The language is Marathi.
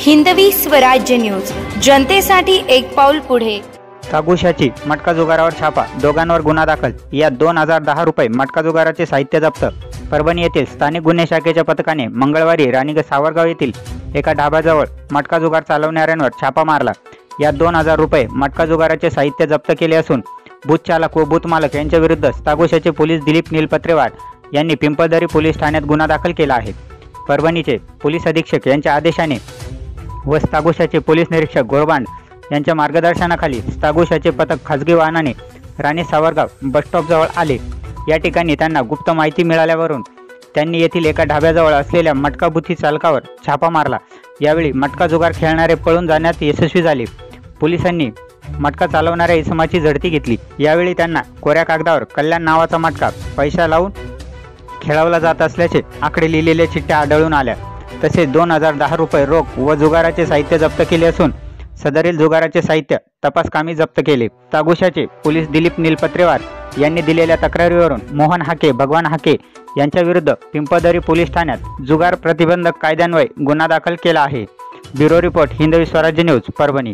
हिंदवी स्वराज्य न्यूज, जनतेसाठी एक पाऊल पुढे। तागुशाची मटका जुगारावर छापा, दोघांवर गुन्हा दाखल। यात 2010 रुपये मटका जुगाराचे साहित्य जप्त। परभणी येथील स्थानिक गुन्हे शाखेच्या पथकाने मंगळवारी राणीगंज सावरगाव येथील एका ढाब्याजवळ मटका जुगार चालवणाऱ्यांवर छापा मारला। यात 2000 रुपये मटका जुगाराचे साहित्य जप्त केले असून बूथ चालक व बूथ मालक यांच्या विरुद्ध तागुशाचे पोलीस दिलीप नीलपत्रेवाड यांनी पिंपळदरी पोलीस ठाण्यात गुन्हा दाखल केला आहे। परभणीचे पोलीस अधीक्षक यांच्या आदेशाने व तागुशाचे पोलीस निरीक्षक गोरबांड यांच्या मार्गदर्शनाखाली तागुशाचे पथक खासगी वाहनाने राणी सावरगाव बस स्टॉपजवळ आले। या ठिकाणी त्यांना गुप्त माहिती मिळाल्यावरून त्यांनी येथील एका ढाब्याजवळ असलेल्या मटका बुथी चालकावर छापा मारला। यावेळी मटका जुगार खेळणारे पळून जाण्यात यशस्वी झाले। पोलिसांनी मटका चालवणाऱ्या इसमाची झडती घेतली। यावेळी त्यांना कोऱ्या कागदावर कल्याण नावाचा मटका पैसा लावून खेळवला जात असल्याचे आकडे लिहिलेल्या चिठ्ठ्या आढळून आल्या। तसेच 2010 रुपये रोख व जुगाराचे साहित्य जप्त केले असून सदरील जुगाराचे साहित्य तपासकामी जप्त केले। तागुशाचे पोलीस दिलीप नीलपत्रेवार यांनी दिलेल्या तक्रारीवरून मोहन हाके, भगवान हाके यांच्या विरुद्ध पिंपळदरी पोलीस ठाण्यात जुगार प्रतिबंधक कायद्यान्वये गुन्हा दाखल केला आहे। Bureau report, Hindavi Swarajya news, Parbhani.